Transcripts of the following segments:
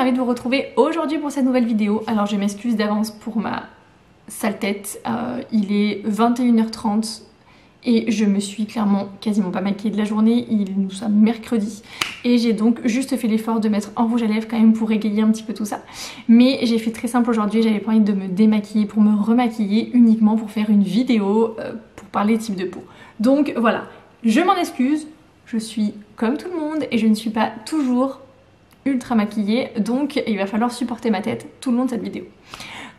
ravie de vous retrouver aujourd'hui pour cette nouvelle vidéo. Alors je m'excuse d'avance pour ma sale tête, il est 21h30 et je me suis clairement quasiment pas maquillée de la journée, nous sommes mercredi et j'ai donc juste fait l'effort de mettre en rouge à lèvres quand même pour égayer un petit peu tout ça. Mais j'ai fait très simple aujourd'hui, j'avais pas envie de me démaquiller pour me remaquiller uniquement pour faire une vidéo pour parler type de peau. Donc voilà, je m'en excuse, je suis comme tout le monde et je ne suis pas toujours ultra maquillée, donc il va falloir supporter ma tête tout le long de cette vidéo.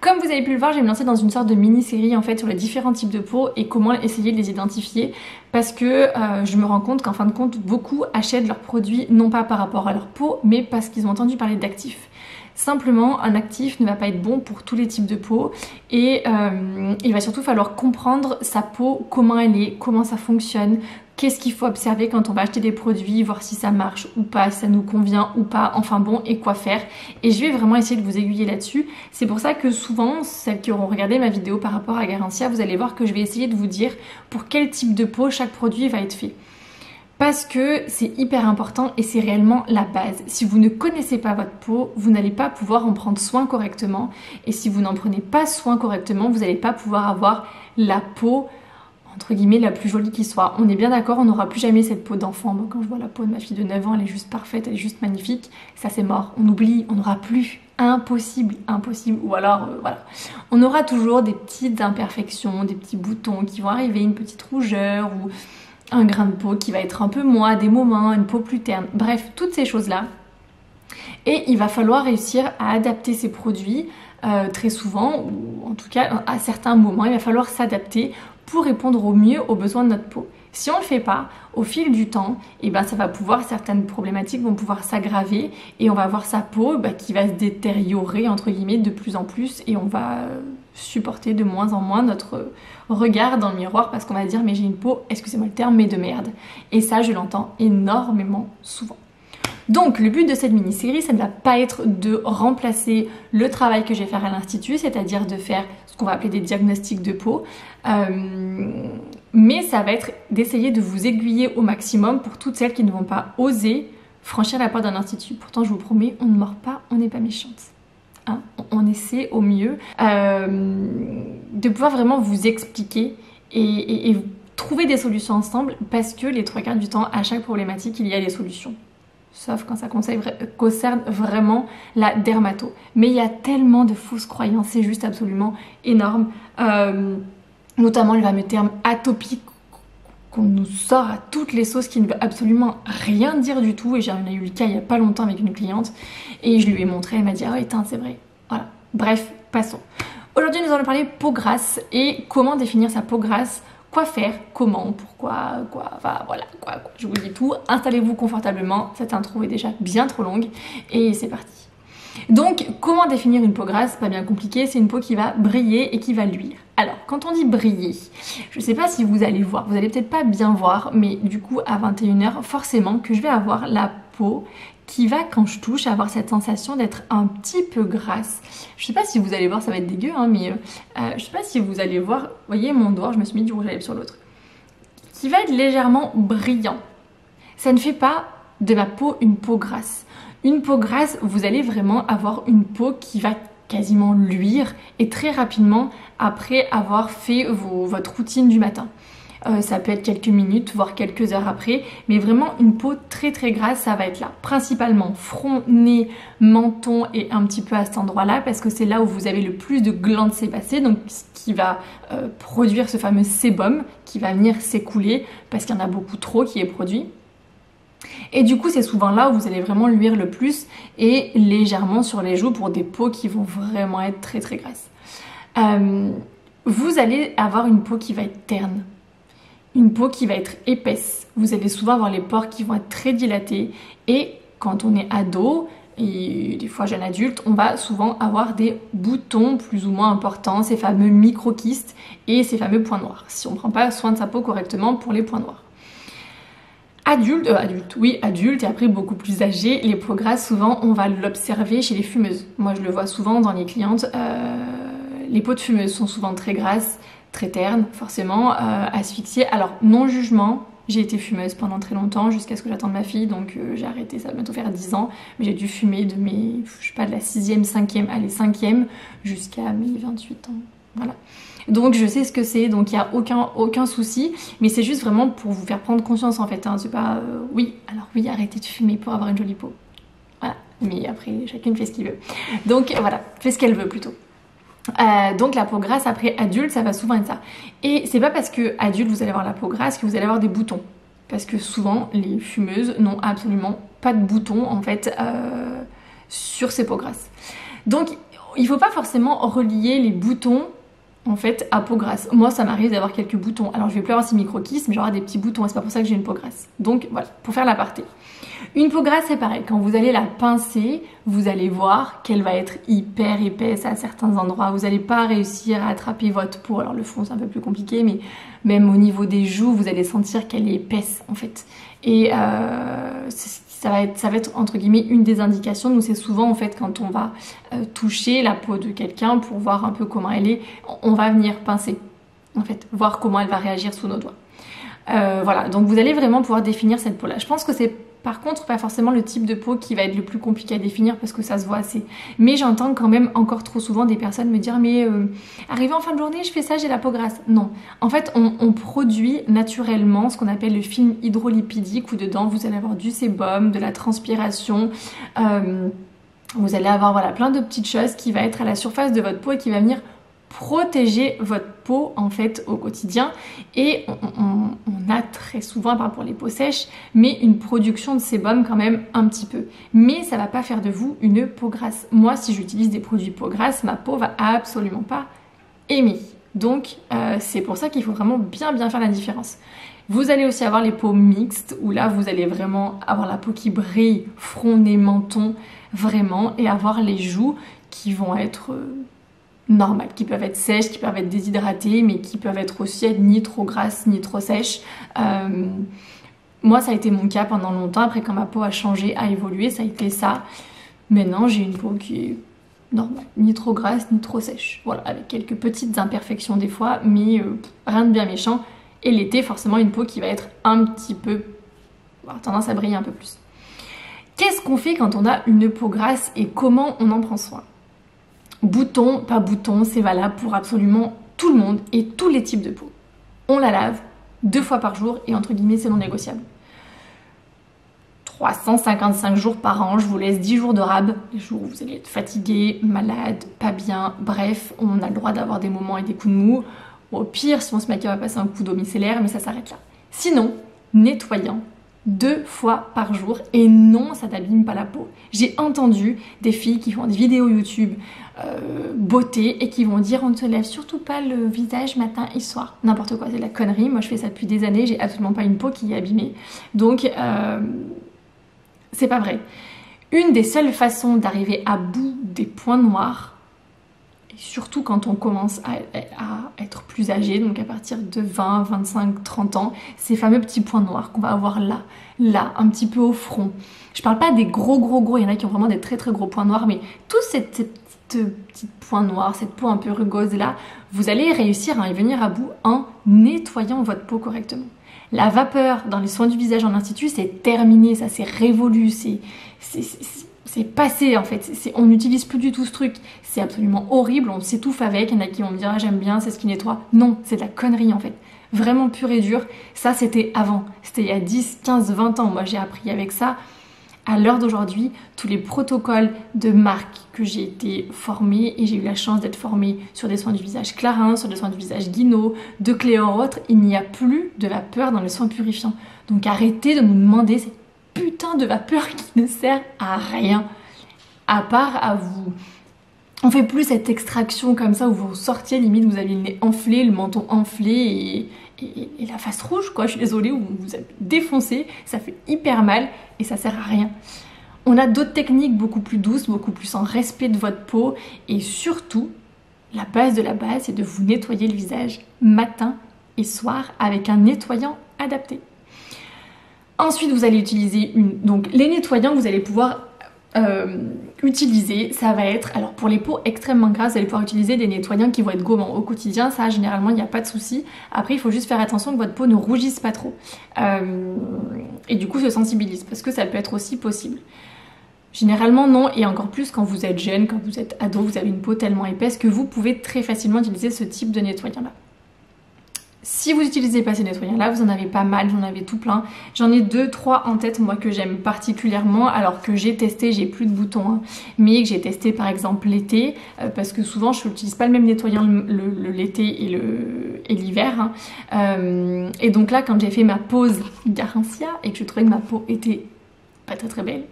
Comme vous avez pu le voir, je vais me lancer dans une sorte de mini-série en fait sur les différents types de peau et comment essayer de les identifier, parce que je me rends compte qu'en fin de compte, beaucoup achètent leurs produits non pas par rapport à leur peau, mais parce qu'ils ont entendu parler d'actifs. Simplement, un actif ne va pas être bon pour tous les types de peau et il va surtout falloir comprendre sa peau, comment elle est, comment ça fonctionne, qu'est-ce qu'il faut observer quand on va acheter des produits, voir si ça marche ou pas, si ça nous convient ou pas, enfin bon, et quoi faire. Et je vais vraiment essayer de vous aiguiller là-dessus. C'est pour ça que souvent, celles qui auront regardé ma vidéo par rapport à Garantia, vous allez voir que je vais essayer de vous dire pour quel type de peau chaque produit va être fait. Parce que c'est hyper important et c'est réellement la base. Si vous ne connaissez pas votre peau, vous n'allez pas pouvoir en prendre soin correctement. Et si vous n'en prenez pas soin correctement, vous n'allez pas pouvoir avoir la peau entre guillemets la plus jolie qui soit. On est bien d'accord, on n'aura plus jamais cette peau d'enfant. Moi quand je vois la peau de ma fille de 9 ans, elle est juste parfaite, elle est juste magnifique. Ça c'est mort, on oublie, on n'aura plus. Impossible, impossible. Ou alors voilà, on aura toujours des petites imperfections, des petits boutons qui vont arriver, une petite rougeur ou un grain de peau qui va être un peu moins à des moments, une peau plus terne. Bref, toutes ces choses là. Et il va falloir réussir à adapter ces produits très souvent, ou en tout cas à certains moments, il va falloir s'adapter pour répondre au mieux aux besoins de notre peau. Si on ne le fait pas, au fil du temps, et ben ça va pouvoir, certaines problématiques vont pouvoir s'aggraver et on va avoir sa peau qui va se détériorer entre guillemets de plus en plus et on va supporter de moins en moins notre regard dans le miroir parce qu'on va dire mais j'ai une peau, excusez-moi le terme, mais de merde. Et ça je l'entends énormément souvent. Donc le but de cette mini-série, ça ne va pas être de remplacer le travail que je vais faire à l'Institut, c'est-à-dire de faire ce qu'on va appeler des diagnostics de peau, mais ça va être d'essayer de vous aiguiller au maximum pour toutes celles qui ne vont pas oser franchir la porte d'un institut. Pourtant je vous promets, on ne mord pas, on n'est pas méchante. Hein, on essaie au mieux de pouvoir vraiment vous expliquer et trouver des solutions ensemble parce que les 3/4 du temps, à chaque problématique, il y a des solutions. Sauf quand ça concerne vraiment la dermato. Mais il y a tellement de fausses croyances, c'est juste absolument énorme. Notamment le fameux terme atopique qu'on nous sort à toutes les sauces qui ne veut absolument rien dire du tout. Et j'en ai eu le cas il n'y a pas longtemps avec une cliente et je lui ai montré, elle m'a dit « Ah oui, c'est vrai ». Voilà, bref, passons. Aujourd'hui nous allons parler peau grasse et comment définir sa peau grasse. Quoi faire, comment, pourquoi, quoi, enfin voilà, quoi, je vous dis tout. Installez-vous confortablement, cette intro est déjà bien trop longue et c'est parti. Donc, comment définir une peau grasse? Pas bien compliqué, c'est une peau qui va briller et qui va luire. Alors, quand on dit briller, je sais pas si vous allez voir, vous allez peut-être pas bien voir, mais du coup à 21h, forcément que je vais avoir la peau qui va, quand je touche, avoir cette sensation d'être un petit peu grasse. Je sais pas si vous allez voir, ça va être dégueu, hein, mais je sais pas si vous allez voir, vous voyez mon doigt, je me suis mis du rouge à lèvres sur l'autre, qui va être légèrement brillant. Ça ne fait pas de ma peau une peau grasse. Une peau grasse, vous allez vraiment avoir une peau qui va quasiment luire et très rapidement après avoir fait votre routine du matin. Ça peut être quelques minutes, voire quelques heures après, mais vraiment une peau très très grasse, ça va être là. Principalement front, nez, menton et un petit peu à cet endroit-là, parce que c'est là où vous avez le plus de glandes sébacées, donc ce qui va produire ce fameux sébum qui va venir s'écouler, parce qu'il y en a beaucoup trop qui est produit. Et du coup c'est souvent là où vous allez vraiment luire le plus et légèrement sur les joues pour des peaux qui vont vraiment être très très grasses. Vous allez avoir une peau qui va être terne. Une peau qui va être épaisse. Vous allez souvent avoir les pores qui vont être très dilatés et quand on est ado et des fois jeune adulte, on va souvent avoir des boutons plus ou moins importants, ces fameux micro-kystes et ces fameux points noirs, si on ne prend pas soin de sa peau correctement pour les points noirs. Adulte, et après beaucoup plus âgé, les peaux grasses, souvent on va l'observer chez les fumeuses. Moi je le vois souvent dans les clientes, les peaux de fumeuses sont souvent très grasses, très ternes, forcément, asphyxiées. Alors non jugement, J'ai été fumeuse pendant très longtemps jusqu'à ce que j'attende ma fille, donc j'ai arrêté, ça va bientôt faire 10 ans. Mais j'ai dû fumer de mes, je sais pas, de la 6e, 5e, allez 5e jusqu'à mes 28 ans. Voilà. Donc je sais ce que c'est, donc il n'y a aucun souci, mais c'est juste vraiment pour vous faire prendre conscience en fait, hein. C'est pas oui, alors oui, arrêtez de fumer pour avoir une jolie peau. Voilà, mais après chacune fait ce qu'il veut. Donc voilà, fait ce qu'elle veut plutôt. Donc la peau grasse après adulte, ça va souvent être ça. Et c'est pas parce que adulte vous allez avoir la peau grasse que vous allez avoir des boutons. Parce que souvent les fumeuses n'ont absolument pas de boutons en fait sur ces peaux grasses. Donc il faut pas forcément relier les boutons en fait à peau grasse. Moi ça m'arrive d'avoir quelques boutons. Alors je vais plus avoir ces micro-kystes mais j'aurai des petits boutons et c'est pas pour ça que j'ai une peau grasse. Donc voilà, pour faire l'aparté. Une peau grasse c'est pareil, quand vous allez la pincer, vous allez voir qu'elle va être hyper épaisse à certains endroits. Vous n'allez pas réussir à attraper votre peau. Alors le front c'est un peu plus compliqué mais même au niveau des joues vous allez sentir qu'elle est épaisse en fait. Et ça va être entre guillemets une des indications. Nous c'est souvent en fait quand on va toucher la peau de quelqu'un pour voir un peu comment elle est, on va venir pincer en fait, voir comment elle va réagir sous nos doigts. Voilà, donc vous allez vraiment pouvoir définir cette peau là. Je pense que c'est par contre pas forcément le type de peau qui va être le plus compliqué à définir parce que ça se voit assez. Mais j'entends quand même encore trop souvent des personnes me dire mais arrivé en fin de journée je fais ça, j'ai la peau grasse. Non, en fait on produit naturellement ce qu'on appelle le film hydrolipidique où dedans vous allez avoir du sébum, de la transpiration, vous allez avoir voilà, plein de petites choses qui va être à la surface de votre peau et qui va venir protéger votre peau en fait au quotidien. Et on a très souvent, à part pour les peaux sèches, mais une production de sébum quand même un petit peu. Mais ça va pas faire de vous une peau grasse. Moi si j'utilise des produits peau grasse, ma peau va absolument pas aimer. Donc c'est pour ça qu'il faut vraiment bien faire la différence. Vous allez aussi avoir les peaux mixtes où là vous allez vraiment avoir la peau qui brille, front, nez, menton vraiment, et avoir les joues qui vont être normales, qui peuvent être sèches, qui peuvent être déshydratées, mais qui peuvent être aussi ni trop grasses ni trop sèches. Moi ça a été mon cas pendant longtemps, après quand ma peau a changé, a évolué, ça a été ça. Maintenant j'ai une peau qui est normale, ni trop grasse ni trop sèche. Voilà, avec quelques petites imperfections des fois, mais rien de bien méchant. Et l'été forcément une peau qui va être un petit peu, avoir tendance à briller un peu plus. Qu'est-ce qu'on fait quand on a une peau grasse et comment on en prend soin? Bouton, pas bouton, c'est valable pour absolument tout le monde et tous les types de peau. On la lave 2 fois par jour et entre guillemets c'est non négociable. 355 jours par an, je vous laisse 10 jours de rab, les jours où vous allez être fatigué, malade, pas bien, bref, on a le droit d'avoir des moments et des coups de mou. Au pire, si on se maquille, on va passer un coup d'eau micellaire, mais ça s'arrête là. Sinon, nettoyant 2 fois par jour et non, ça n'abîme pas la peau. J'ai entendu des filles qui font des vidéos YouTube beauté et qui vont dire on ne se lève surtout pas le visage matin et soir. N'importe quoi, c'est de la connerie. Moi je fais ça depuis des années, j'ai absolument pas une peau qui est abîmée. Donc c'est pas vrai. Une des seules façons d'arriver à bout des points noirs, et surtout quand on commence à être plus âgé, donc à partir de 20, 25, 30 ans, ces fameux petits points noirs qu'on va avoir là, un petit peu au front. Je parle pas des gros, il y en a qui ont vraiment des très gros points noirs, mais tous ces petits points noirs, cette peau un peu rugose là, vous allez réussir à y venir à bout en nettoyant votre peau correctement. La vapeur dans les soins du visage en institut, c'est terminé, ça c'est révolu, c'est passé en fait, on n'utilise plus du tout ce truc, c'est absolument horrible, on s'étouffe avec, il y en a qui vont me dire ah, j'aime bien, c'est ce qui nettoie. Non, c'est de la connerie en fait, vraiment pur et dur. Ça c'était avant, c'était il y a 10, 15, 20 ans, moi j'ai appris avec ça. À l'heure d'aujourd'hui, tous les protocoles de marque que j'ai été formée, et j'ai eu la chance d'être formée sur des soins du visage Clarins, sur des soins du visage Guinaud, de Cléor autres, il n'y a plus de vapeur dans les soins purifiants. Donc arrêtez de nous demander cette putain de vapeur qui ne sert à rien, à part à vous. On fait plus cette extraction comme ça où vous sortiez, limite vous avez le nez enflé, le menton enflé et la face rouge quoi, je suis désolée, où vous êtes défoncé, ça fait hyper mal et ça sert à rien. On a d'autres techniques beaucoup plus douces, beaucoup plus en respect de votre peau et surtout, la base de la base, c'est de vous nettoyer le visage matin et soir avec un nettoyant adapté. Ensuite, vous allez utiliser donc les nettoyants, vous allez pouvoir utiliser, ça va être, alors pour les peaux extrêmement grasses, vous allez pouvoir utiliser des nettoyants qui vont être gommants au quotidien, ça généralement il n'y a pas de souci. Après il faut juste faire attention que votre peau ne rougisse pas trop et du coup se sensibilise, parce que ça peut être aussi possible. Généralement non, et encore plus quand vous êtes jeune, quand vous êtes ado, vous avez une peau tellement épaisse que vous pouvez très facilement utiliser ce type de nettoyant là. Si vous n'utilisez pas ces nettoyants là, vous en avez pas mal, j'en avais tout plein. J'en ai 2-3 en tête moi que j'aime particulièrement, alors que j'ai testé, j'ai plus de boutons, hein, mais que j'ai testé par exemple l'été, parce que souvent je n'utilise pas le même nettoyant l'été et l'hiver. Hein. Et donc là quand j'ai fait ma pause Garancia et que je trouvais que ma peau était pas très belle,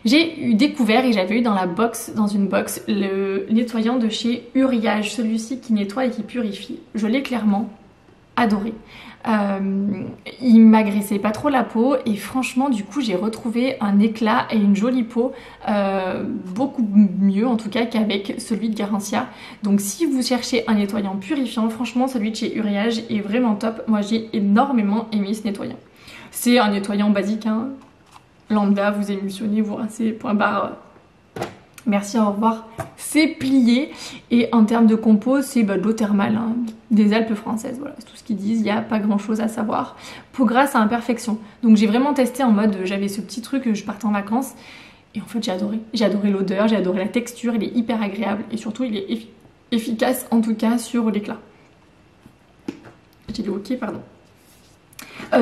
j'ai découvert et j'avais eu dans une box, le nettoyant de chez Uriage, celui-ci qui nettoie et qui purifie. Je l'ai clairement adoré. Il m'agressait pas trop la peau et franchement du coup j'ai retrouvé un éclat et une jolie peau beaucoup mieux en tout cas qu'avec celui de Garancia. Donc si vous cherchez un nettoyant purifiant, franchement celui de chez Uriage est vraiment top. Moi j'ai énormément aimé ce nettoyant. C'est un nettoyant basique, hein. Lambda, vous émulsionnez, vous rincez, point barre. Merci, au revoir. C'est plié et en termes de compo, c'est de l'eau thermale, hein, des Alpes françaises. Voilà, c'est tout ce qu'ils disent, il n'y a pas grand chose à savoir. Peau grasse à imperfection. Donc j'ai vraiment testé en mode, j'avais ce petit truc, je partais en vacances et en fait j'ai adoré. J'ai adoré l'odeur, j'ai adoré la texture, il est hyper agréable et surtout il est efficace en tout cas sur l'éclat. J'ai dit ok, pardon.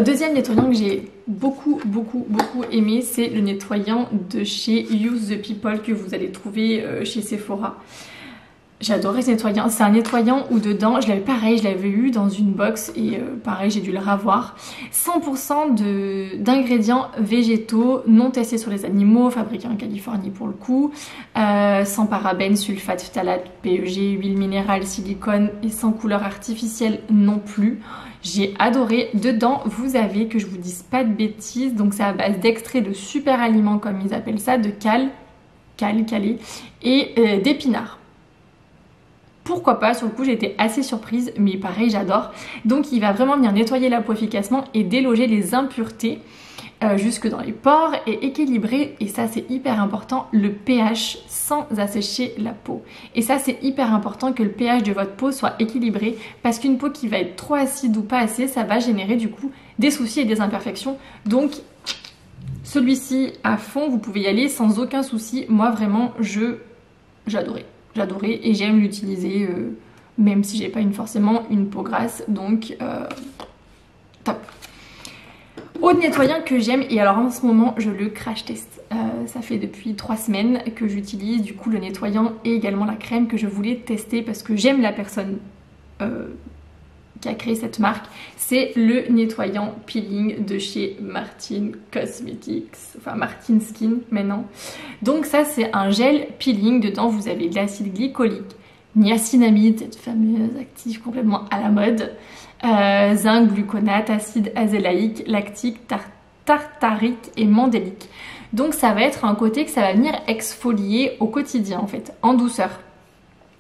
Deuxième nettoyant que j'ai beaucoup aimé, c'est le nettoyant de chez Use the People que vous allez trouver chez Sephora. J'ai adoré ce nettoyant. C'est un nettoyant où dedans, je l'avais eu dans une box et pareil, j'ai dû le ravoir. 100% d'ingrédients végétaux non testés sur les animaux, fabriqués en Californie pour le coup, sans parabènes, sulfate, phtalate, PEG, huile minérale, silicone et sans couleur artificielle non plus. J'ai adoré. Dedans, vous avez, que je vous dise pas de bêtises, donc c'est à base d'extrait de super aliments comme ils appellent ça, de calé et d'épinards. Pourquoi pas, sur le coup j'étais assez surprise, mais pareil j'adore. Donc il va vraiment venir nettoyer la peau efficacement et déloger les impuretés jusque dans les pores et équilibrer, et ça c'est hyper important, le pH sans assécher la peau. Et ça c'est hyper important que le pH de votre peau soit équilibré, parce qu'une peau qui va être trop acide ou pas assez, ça va générer du coup des soucis et des imperfections. Donc celui-ci à fond, vous pouvez y aller sans aucun souci. Moi vraiment j'adorais et j'aime l'utiliser même si j'ai pas forcément une peau grasse, donc top. Autre nettoyant que j'aime, et alors en ce moment je le crash test, ça fait depuis 3 semaines que j'utilise du coup le nettoyant et également la crème que je voulais tester parce que j'aime la personne qui a créé cette marque. C'est le nettoyant peeling de chez Martin Cosmetics, enfin Martin Skin maintenant. Donc ça c'est un gel peeling, dedans vous avez de l'acide glycolique, niacinamide, cette fameuse active complètement à la mode, zinc, gluconate, acide azélaïque, lactique, tartarique et mandélique. Donc ça va être un côté que ça va venir exfolier au quotidien en fait, en douceur.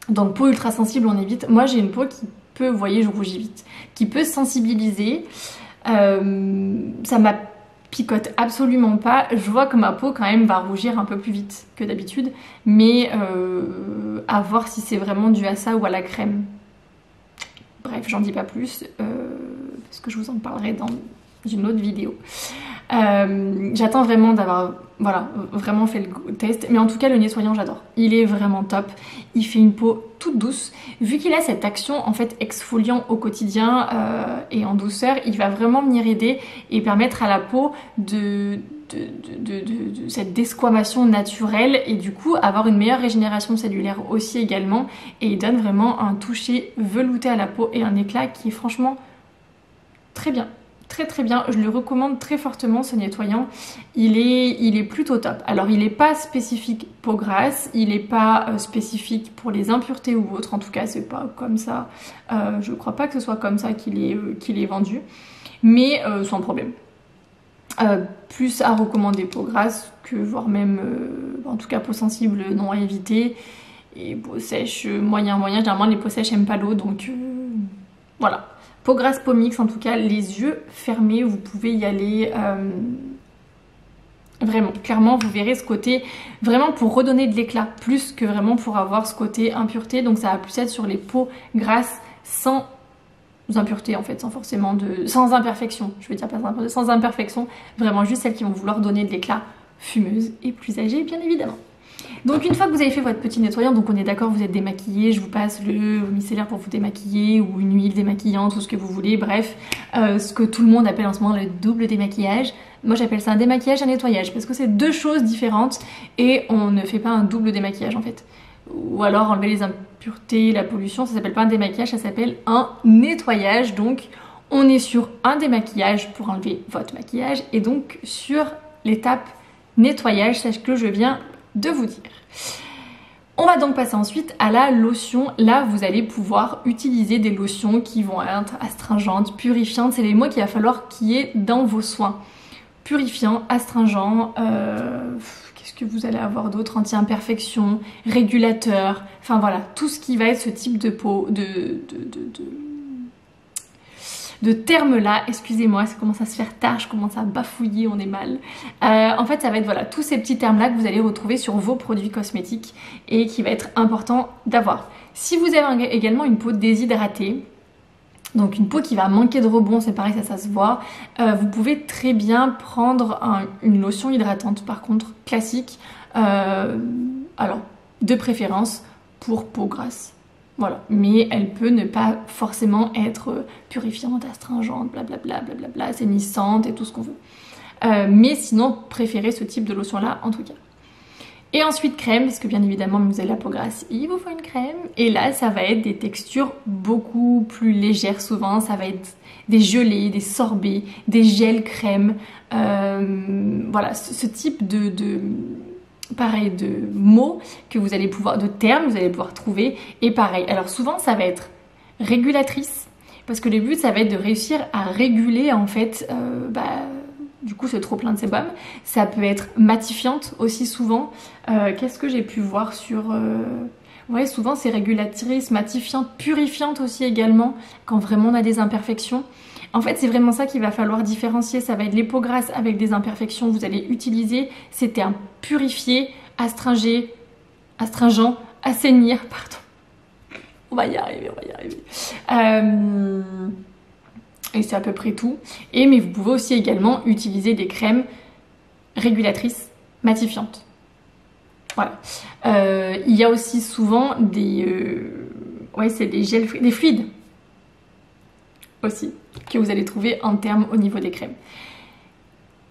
Donc peau ultra sensible on évite. Moi j'ai une peau qui peut, vous voyez je rougis vite, qui peut sensibiliser, ça m'a picote absolument pas. Je vois que ma peau quand même va rougir un peu plus vite que d'habitude, mais à voir si c'est vraiment dû à ça ou à la crème. Bref, j'en dis pas plus parce que je vous en parlerai dans une autre vidéo. J'attends vraiment d'avoir vraiment fait le test, mais en tout cas le nettoyant j'adore, il est vraiment top, il fait une peau toute douce, vu qu'il a cette action en fait exfoliant au quotidien et en douceur, il va vraiment venir aider et permettre à la peau de cette desquamation naturelle et du coup avoir une meilleure régénération cellulaire aussi également, et il donne vraiment un toucher velouté à la peau et un éclat qui est franchement très bien. Très bien, je le recommande très fortement ce nettoyant, il est plutôt top. Alors il n'est pas spécifique peau grasse, il n'est pas spécifique pour les impuretés ou autres, en tout cas c'est pas comme ça, je crois pas que ce soit comme ça qu'il est vendu, mais sans problème. Plus à recommander peau grasse que voire même, en tout cas peau sensible non à éviter, et peau sèche moyen, généralement les peaux sèches n'aiment pas l'eau, donc voilà. Peau grasse, peau mixte, en tout cas, les yeux fermés, vous pouvez y aller Vraiment, clairement, vous verrez ce côté vraiment pour redonner de l'éclat, plus que vraiment pour avoir ce côté impureté. Donc ça va plus être sur les peaux grasses sans impureté en fait, sans imperfection. Je veux dire pas sans imperfection, vraiment juste celles qui vont vouloir donner de l'éclat, fumeuses et plus âgées bien évidemment. Donc une fois que vous avez fait votre petit nettoyant, donc on est d'accord, vous êtes démaquillé, je vous passe le micellaire pour vous démaquiller ou une huile démaquillante ou ce que vous voulez, bref, ce que tout le monde appelle en ce moment le double démaquillage. Moi j'appelle ça un démaquillage, un nettoyage parce que c'est deux choses différentes et on ne fait pas un double démaquillage en fait. Ou alors enlever les impuretés, la pollution, ça s'appelle pas un démaquillage, ça s'appelle un nettoyage. Donc on est sur un démaquillage pour enlever votre maquillage et donc sur l'étape nettoyage, c'est ce que je viens de vous dire. On va donc passer ensuite à la lotion. Là, vous allez pouvoir utiliser des lotions qui vont être astringentes, purifiantes. C'est les mots qu'il va falloir qu'il y ait dans vos soins. Purifiant, astringent, qu'est-ce que vous allez avoir d'autre? Anti-imperfection, régulateur, enfin voilà, tout ce qui va être ce type de peau, de termes là, excusez-moi, ça commence à se faire tard, je commence à bafouiller, on est mal. En fait, ça va être voilà, tous ces petits termes là que vous allez retrouver sur vos produits cosmétiques et qui va être important d'avoir. Si vous avez également une peau déshydratée, donc une peau qui va manquer de rebond, c'est pareil, ça se voit, vous pouvez très bien prendre une lotion hydratante par contre, classique, alors de préférence pour peau grasse. Voilà, mais elle peut ne pas forcément être purifiante, astringente, blablabla, blablabla, assainissante et tout ce qu'on veut. Mais sinon, préférez ce type de lotion-là en tout cas. Et ensuite crème, parce que bien évidemment, vous avez la peau grasse, il vous faut une crème. Et là, ça va être des textures beaucoup plus légères souvent. Ça va être des gelées, des sorbets, des gels crème. Voilà, ce type pareil de mots que vous allez pouvoir, de termes vous allez pouvoir trouver. Et pareil, alors souvent ça va être régulatrice parce que le but ça va être de réussir à réguler en fait du coup c'est trop plein de sébum. Ça peut être matifiante aussi souvent. Qu'est-ce que j'ai pu voir sur ouais, souvent c'est régulatrice, matifiante, purifiante aussi également quand vraiment on a des imperfections. En fait, c'est vraiment ça qu'il va falloir différencier. Ça va être les peaux grasses avec des imperfections. Vous allez utiliser ces termes purifier, astringent, assainir, pardon. On va y arriver, on va y arriver. Et c'est à peu près tout. Mais vous pouvez aussi également utiliser des crèmes régulatrices, matifiantes. Voilà. Il y a aussi souvent ouais, c'est des gels, des fluides aussi que vous allez trouver en termes au niveau des crèmes.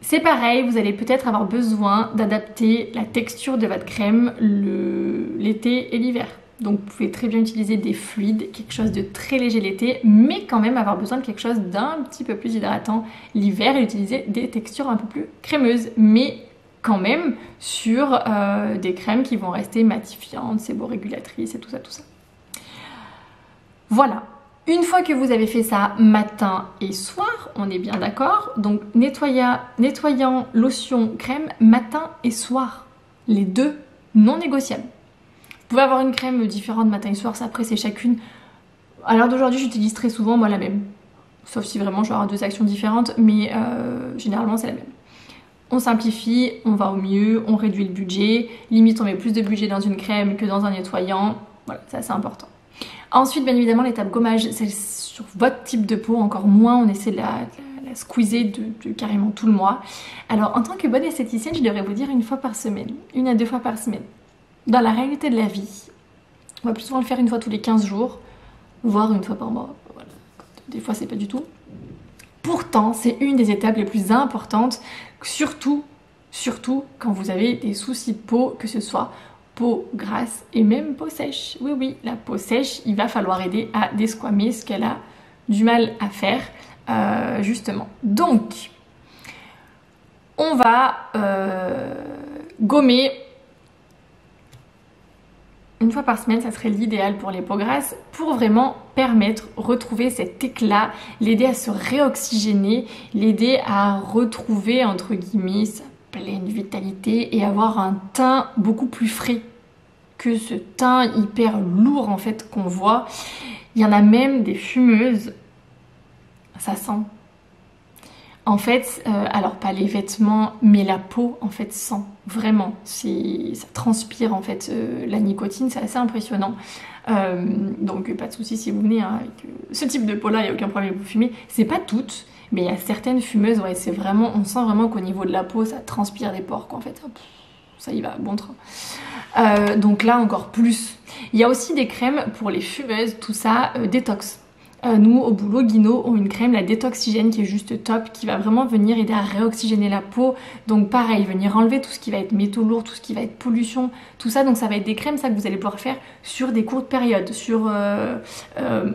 C'est pareil, vous allez peut-être avoir besoin d'adapter la texture de votre crème l'été et l'hiver. Donc vous pouvez très bien utiliser des fluides, quelque chose de très léger l'été, mais quand même avoir besoin de quelque chose d'un petit peu plus hydratant l'hiver et utiliser des textures un peu plus crémeuses, mais quand même sur des crèmes qui vont rester matifiantes, séborégulatrices et tout ça, tout ça. Voilà. Une fois que vous avez fait ça matin et soir, on est bien d'accord, donc nettoyant, lotion, crème, matin et soir. Les deux non négociables. Vous pouvez avoir une crème différente matin et soir, ça après c'est chacune. À l'heure d'aujourd'hui, j'utilise très souvent moi la même. Sauf si vraiment je vais avoir deux actions différentes, mais généralement c'est la même. On simplifie, on va au mieux, on réduit le budget. Limite on met plus de budget dans une crème que dans un nettoyant. Voilà, ça c'est important. Ensuite, bien évidemment, l'étape gommage, c'est sur votre type de peau, encore moins, on essaie de la squeezer de carrément tout le mois. Alors, en tant que bonne esthéticienne, je devrais vous dire une fois par semaine, 1 à 2 fois par semaine. Dans la réalité de la vie, on va plus souvent le faire une fois tous les 15 jours, voire une fois par mois. Voilà. Des fois, c'est pas du tout. Pourtant, c'est une des étapes les plus importantes, surtout quand vous avez des soucis de peau, que ce soit peau grasse et même peau sèche. Oui, oui, la peau sèche, il va falloir aider à desquamer ce qu'elle a du mal à faire, justement. Donc, on va gommer une fois par semaine, ça serait l'idéal pour les peaux grasses, pour vraiment permettre, retrouver cet éclat, l'aider à se réoxygéner, l'aider à retrouver, entre guillemets, sa pleine vitalité et avoir un teint beaucoup plus frais que ce teint hyper lourd en fait qu'on voit. Il y en a même des fumeuses, ça sent. En fait, alors pas les vêtements, mais la peau en fait sent vraiment. Ça transpire en fait la nicotine, c'est assez impressionnant. Donc pas de souci si vous venez hein, avec ce type de peau-là, il n'y a aucun problème, vous fumez. C'est pas toutes, mais il y a certaines fumeuses, ouais, c'est vraiment, on sent vraiment qu'au niveau de la peau, ça transpire des pores, quoi, en fait. Ça y va, bon train. Donc là encore plus. Il y a aussi des crèmes pour les fumeuses, tout ça, détox. Nous, au boulot, Guino ont une crème, la Détoxygène, qui est juste top, qui va vraiment venir aider à réoxygéner la peau. Donc pareil, venir enlever tout ce qui va être métaux lourds, tout ce qui va être pollution, tout ça. Donc ça va être des crèmes, ça, que vous allez pouvoir faire sur des courtes périodes,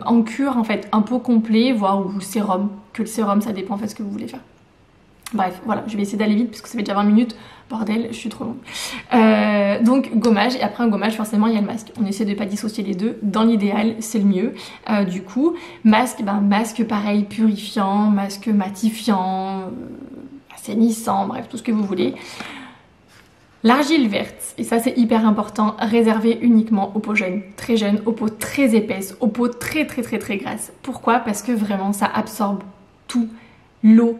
en cure, en fait, un pot complet, voire ou sérum. Que le sérum, ça dépend en fait ce que vous voulez faire. Bref, voilà, je vais essayer d'aller vite parce que ça fait déjà 20 minutes. Bordel, je suis trop longue. Donc gommage, et après un gommage, forcément, il y a le masque. On essaie de pas dissocier les deux. Dans l'idéal, c'est le mieux. Du coup, masque, masque pareil, purifiant, masque matifiant, assainissant, bref, tout ce que vous voulez. L'argile verte, et ça c'est hyper important, réservé uniquement aux peaux jeunes, aux peaux très épaisses, aux peaux très grasses. Pourquoi? Parce que vraiment, ça absorbe tout, l'eau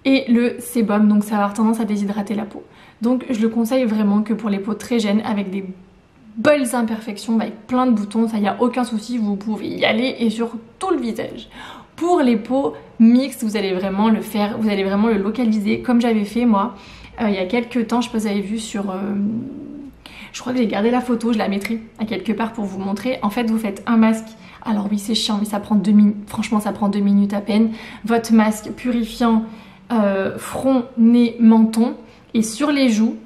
et le sébum, donc ça va avoir tendance à déshydrater la peau. Donc je le conseille vraiment que pour les peaux très jeunes, avec des belles imperfections, avec plein de boutons, ça y a aucun souci, vous pouvez y aller, et sur tout le visage. Pour les peaux mixtes, vous allez vraiment le faire, vous allez vraiment le localiser, comme j'avais fait moi, il y a quelques temps, je sais pas si vous avez vu sur... je crois que j'ai gardé la photo, je la mettrai à quelque part pour vous montrer. En fait, vous faites un masque. Alors oui, c'est chiant, mais ça prend 2 minutes. Franchement, ça prend 2 minutes à peine. Votre masque purifiant, front, nez, menton, et sur les joues,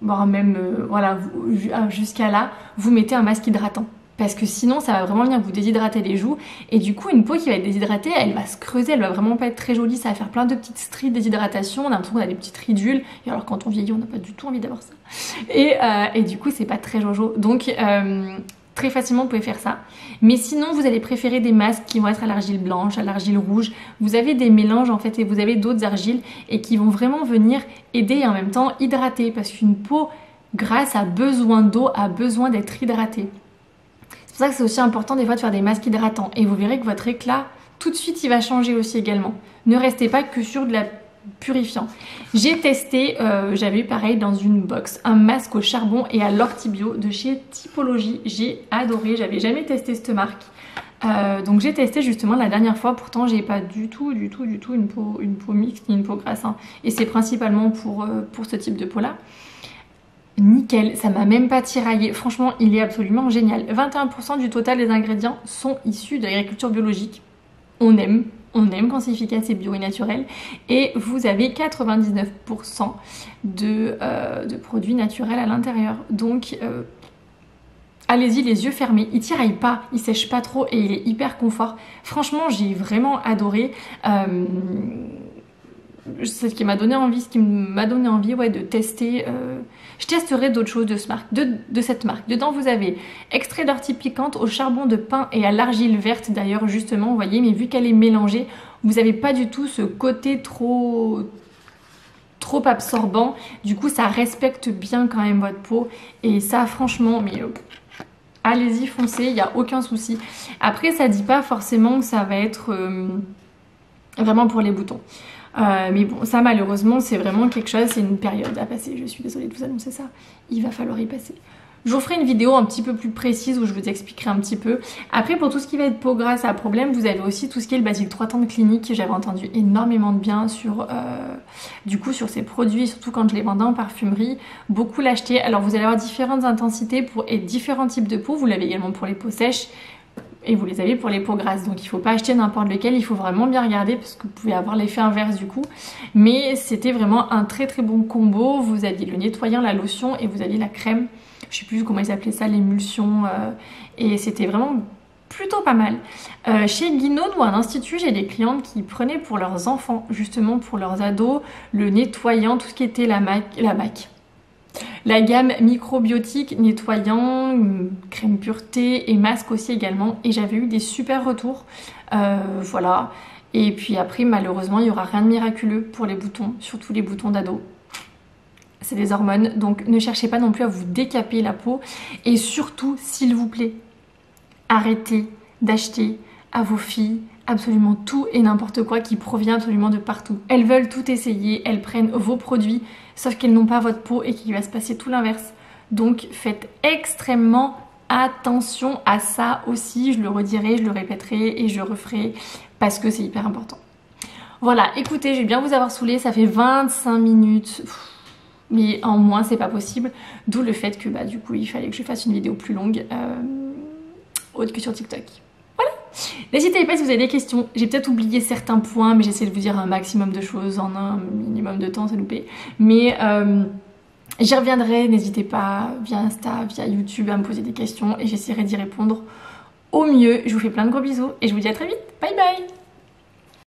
voire même voilà, jusqu'à là, vous mettez un masque hydratant. Parce que sinon, ça va vraiment venir vous déshydrater les joues. Et du coup, une peau qui va être déshydratée, elle va se creuser, elle va vraiment pas être très jolie. Ça va faire plein de petites stries de déshydratation. On a l'impression qu'on a des petites ridules. Et alors, quand on vieillit, on n'a pas du tout envie d'avoir ça. Et du coup, c'est pas très jojo. Donc, très facilement, vous pouvez faire ça. Mais sinon, vous allez préférer des masques qui vont être à l'argile blanche, à l'argile rouge. Vous avez des mélanges, en fait, et vous avez d'autres argiles et qui vont vraiment venir aider et en même temps hydrater. Parce qu'une peau grasse a besoin d'eau, a besoin d'être hydratée. C'est pour ça que c'est aussi important des fois de faire des masques hydratants. Et vous verrez que votre éclat, tout de suite, il va changer aussi également. Ne restez pas que sur de la purifiant. J'ai testé, j'avais eu pareil dans une box, un masque au charbon et à l'ortibio de chez Typologie. J'ai adoré, j'avais jamais testé cette marque. Donc j'ai testé justement la dernière fois, pourtant j'ai pas du tout une peau mixte ni une peau grasse. Hein. Et c'est principalement pour ce type de peau là. Nickel, ça m'a même pas tiraillé. Franchement, il est absolument génial. 21% du total des ingrédients sont issus de l'agriculture biologique. On aime quand c'est efficace et bio et naturel. Et vous avez 99% de produits naturels à l'intérieur. Donc, allez-y les yeux fermés. Il tiraille pas, il sèche pas trop et il est hyper confort. Franchement, j'ai vraiment adoré. C'est ce qui m'a donné envie, ouais, de tester. Je testerai d'autres choses de cette marque. Dedans, vous avez extrait d'ortie piquante au charbon de pin et à l'argile verte d'ailleurs, justement, vous voyez, mais vu qu'elle est mélangée, vous n'avez pas du tout ce côté trop absorbant. Du coup, ça respecte bien quand même votre peau. Et ça, franchement, mais allez-y, foncez, il n'y a aucun souci. Après, ça dit pas forcément que ça va être vraiment pour les boutons. Mais bon, ça malheureusement c'est vraiment quelque chose, c'est une période à passer. Je suis désolée de vous annoncer ça, il va falloir y passer. Je vous ferai une vidéo un petit peu plus précise où je vous expliquerai un petit peu. Après, pour tout ce qui va être peau grasse à problème, vous avez aussi tout ce qui est le Basic 3 temps de clinique. J'avais entendu énormément de bien sur ces produits, surtout quand je les vendais en parfumerie. Beaucoup l'achetaient. Alors vous allez avoir différentes intensités et différents types de peau. Vous l'avez également pour les peaux sèches. Et vous les avez pour les peaux grasses, donc il ne faut pas acheter n'importe lequel, il faut vraiment bien regarder parce que vous pouvez avoir l'effet inverse du coup. Mais c'était vraiment un très bon combo. Vous aviez le nettoyant, la lotion et vous aviez la crème. Je ne sais plus comment ils appelaient ça, l'émulsion. Et c'était vraiment plutôt pas mal. Chez Guino, ou à l'Institut, j'ai des clientes qui prenaient pour leurs enfants, justement pour leurs ados, le nettoyant, tout ce qui était la gamme microbiotique, nettoyant, crème pureté et masque aussi également. Et j'avais eu des super retours. Voilà. Et puis après, malheureusement, il n'y aura rien de miraculeux pour les boutons, surtout les boutons d'ado. C'est des hormones, donc ne cherchez pas non plus à vous décaper la peau. Et surtout, s'il vous plaît, arrêtez d'acheter à vos filles, absolument tout et n'importe quoi qui provient absolument de partout. Elles veulent tout essayer, elles prennent vos produits, sauf qu'elles n'ont pas votre peau et qu'il va se passer tout l'inverse. Donc faites extrêmement attention à ça aussi, je le redirai, je le répéterai et je referai parce que c'est hyper important. Voilà, écoutez, je vais bien vous avoir saoulé, ça fait 25 minutes, mais en moins c'est pas possible, d'où le fait que du coup il fallait que je fasse une vidéo plus longue, autre que sur TikTok. Voilà, n'hésitez pas si vous avez des questions, j'ai peut-être oublié certains points, mais j'essaie de vous dire un maximum de choses en un minimum de temps, c'est loupé, mais j'y reviendrai, n'hésitez pas via Insta, via YouTube à me poser des questions et j'essaierai d'y répondre au mieux. Je vous fais plein de gros bisous et je vous dis à très vite, bye bye.